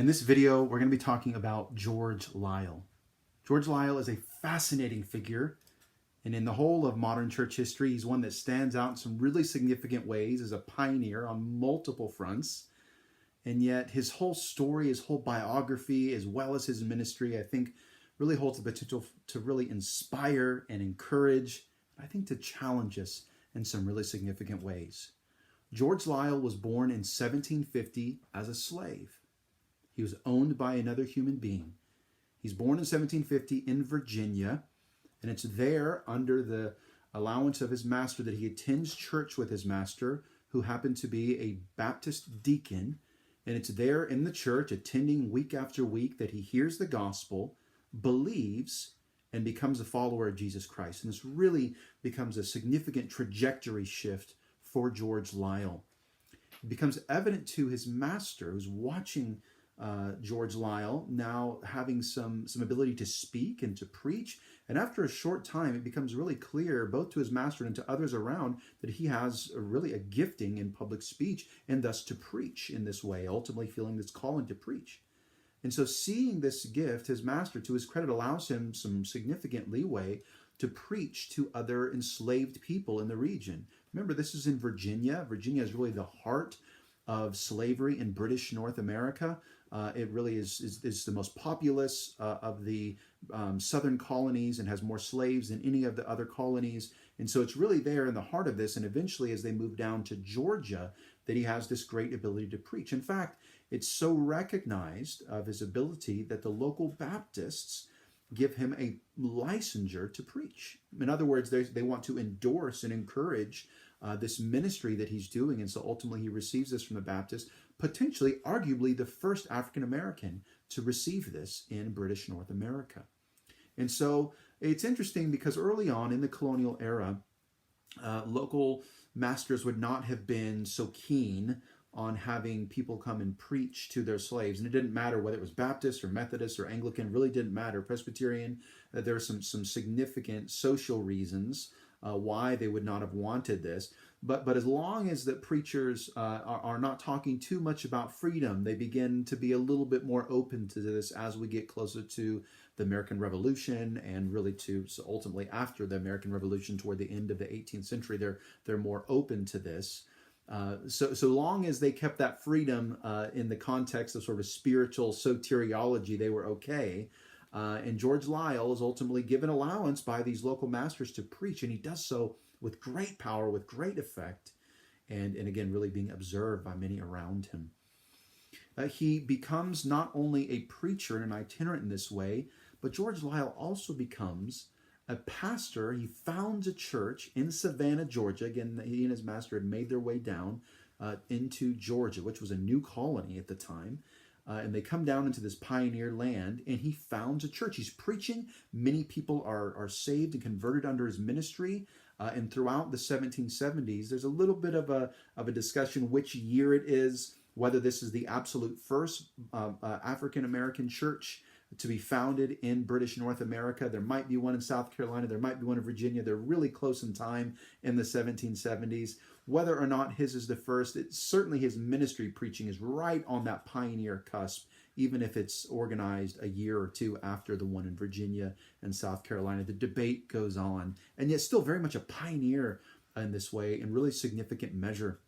In this video, we're going to be talking about George Liele. George Liele is a fascinating figure, and in the whole of modern church history, he's one that stands out in some really significant ways as a pioneer on multiple fronts. And yet his whole story, his whole biography, as well as his ministry, I think really holds the potential to really inspire and encourage, I think to challenge us in some really significant ways. George Liele was born in 1750 as a slave. He was owned by another human being. He's born in 1750 in Virginia, and it's there under the allowance of his master that he attends church with his master, who happened to be a Baptist deacon. And it's there in the church, attending week after week, that he hears the gospel, believes, and becomes a follower of Jesus Christ. And this really becomes a significant trajectory shift for George Liele. It becomes evident to his master, who's watching George Liele now having some ability to speak and to preach. And after a short time, it becomes really clear, both to his master and to others around, that he has really a gifting in public speech and thus to preach in this way, ultimately feeling this calling to preach. And so seeing this gift, his master, to his credit, allows him some significant leeway to preach to other enslaved people in the region. Remember, this is in Virginia. Virginia is really the heart of slavery in British North America. It really is the most populous of the southern colonies and has more slaves than any of the other colonies. And so it's really there in the heart of this. And eventually, as they move down to Georgia, that he has this great ability to preach. In fact, it's so recognized of his ability that the local Baptists give him a licensure to preach. In other words, they want to endorse and encourage this ministry that he's doing. And so ultimately he receives this from the Baptists, potentially, arguably, the first African American to receive this in British North America. And so it's interesting because early on in the colonial era, local masters would not have been so keen on having people come and preach to their slaves. And it didn't matter whether it was Baptist or Methodist or Anglican, really didn't matter. Presbyterian, there are some significant social reasons why they would not have wanted this. But as long as the preachers are not talking too much about freedom, they begin to be a little bit more open to this as we get closer to the American Revolution, and really so ultimately after the American Revolution, toward the end of the 18th century, they're more open to this. So long as they kept that freedom in the context of sort of spiritual soteriology, they were okay. And George Liele is ultimately given allowance by these local masters to preach, and he does so with great power, with great effect, and again, really being observed by many around him. He becomes not only a preacher and an itinerant in this way, but George Liele also becomes a pastor. He founds a church in Savannah, Georgia. Again, he and his master had made their way down into Georgia, which was a new colony at the time. And they come down into this pioneer land, and he founds a church. He's preaching. Many people are saved and converted under his ministry. And throughout the 1770s, there's a little bit of a discussion which year it is, whether this is the absolute first African-American church to be founded in British North America. There might be one in South Carolina. There might be one in Virginia. They're really close in time in the 1770s. Whether or not his is the first, certainly his ministry preaching is right on that pioneer cusp, even if it's organized a year or two after the one in Virginia and South Carolina. The debate goes on, and yet still very much a pioneer in this way, in really significant measure.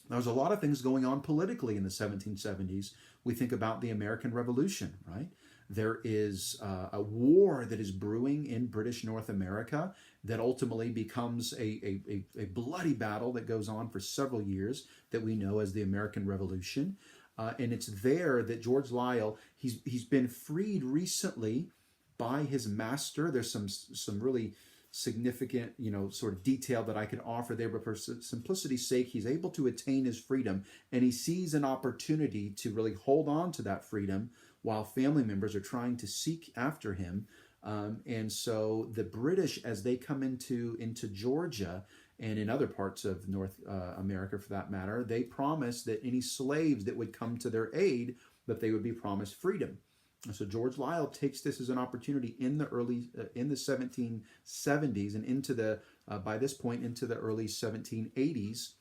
There's a lot of things going on politically in the 1770s. We think about the American Revolution, right? There is a war that is brewing in British North America that ultimately becomes a bloody battle that goes on for several years that we know as the American Revolution. And it's there that George Liele, he's been freed recently by his master. There's some really significant, sort of detail that I could offer there, but for simplicity's sake, he's able to attain his freedom, and he sees an opportunity to really hold on to that freedom while family members are trying to seek after him. And so the British, as they come into Georgia and in other parts of North America for that matter, they promise that any slaves that would come to their aid, that they would be promised freedom. And so George Liele takes this as an opportunity in the 1770s and into the by this point into the early 1780s,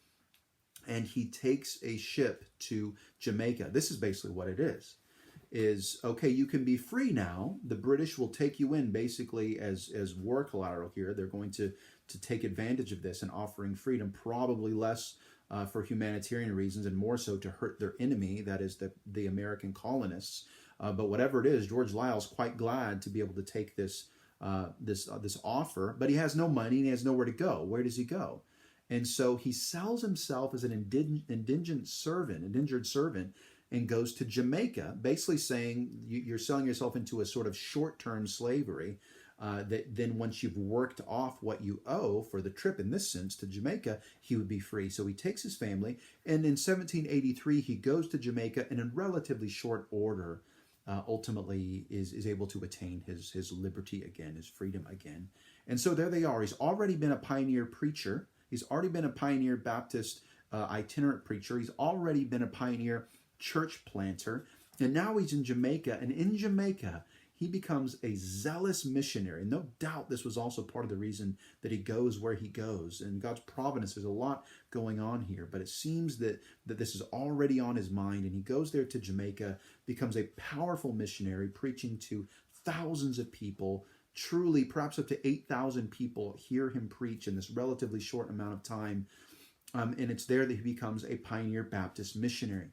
and he takes a ship to Jamaica. This is basically what it is. is, okay, you can be free now. The British will take you in basically as war collateral here. They're going to take advantage of this and offering freedom, probably less for humanitarian reasons and more so to hurt their enemy, that is the American colonists. But whatever it is, George Liele's quite glad to be able to take this offer, but he has no money and he has nowhere to go. Where does he go? And so he sells himself as an indentured servant, and goes to Jamaica, basically saying you're selling yourself into a sort of short-term slavery. That then once you've worked off what you owe for the trip, in this sense, to Jamaica, he would be free. So he takes his family, and in 1783 he goes to Jamaica, and in relatively short order, ultimately is able to attain his liberty again, his freedom again. And so there they are. He's already been a pioneer preacher. He's already been a pioneer Baptist itinerant preacher. He's already been a pioneer church planter. And now he's in Jamaica. And in Jamaica, he becomes a zealous missionary. No doubt this was also part of the reason that he goes where he goes. And God's providence, there's a lot going on here. But it seems that this is already on his mind. And he goes there to Jamaica, becomes a powerful missionary, preaching to thousands of people. Truly, perhaps up to 8,000 people hear him preach in this relatively short amount of time. And it's there that he becomes a pioneer Baptist missionary.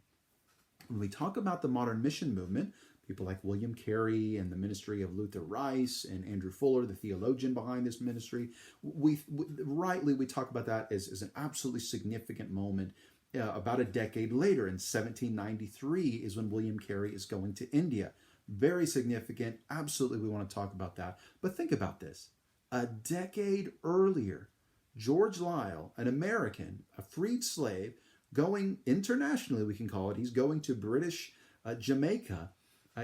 When we talk about the modern mission movement, people like William Carey and the ministry of Luther Rice and Andrew Fuller, the theologian behind this ministry, we talk about that as an absolutely significant moment. About a decade later, in 1793, is when William Carey is going to India. Very significant. Absolutely, we want to talk about that. But think about this. A decade earlier, George Liele, an American, a freed slave, going internationally, we can call it, he's going to British Jamaica.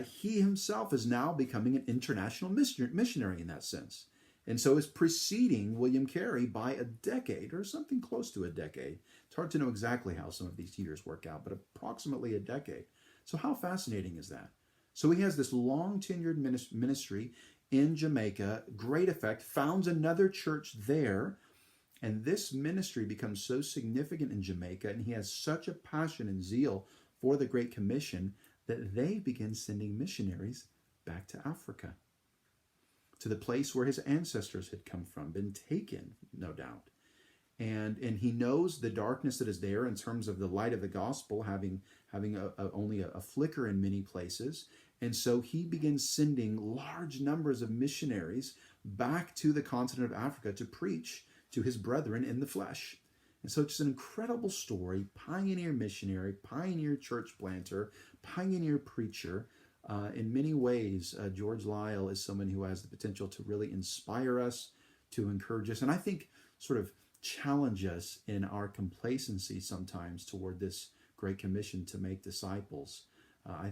He himself is now becoming an international missionary in that sense. And so is preceding William Carey by a decade or something close to a decade. It's hard to know exactly how some of these years work out, but approximately a decade. So how fascinating is that? So he has this long tenured ministry in Jamaica, great effect, founds another church there. And this ministry becomes so significant in Jamaica, and he has such a passion and zeal for the Great Commission that they begin sending missionaries back to Africa, to the place where his ancestors had come from, been taken, no doubt. And he knows the darkness that is there in terms of the light of the gospel having only a flicker in many places. And so he begins sending large numbers of missionaries back to the continent of Africa to preach to his brethren in the flesh. And so it's an incredible story. Pioneer missionary, pioneer church planter, pioneer preacher. In many ways, George Liele is someone who has the potential to really inspire us, to encourage us, and I think sort of challenge us in our complacency sometimes toward this Great Commission to make disciples.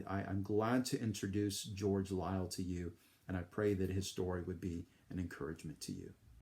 I'm glad to introduce George Liele to you, and I pray that his story would be an encouragement to you.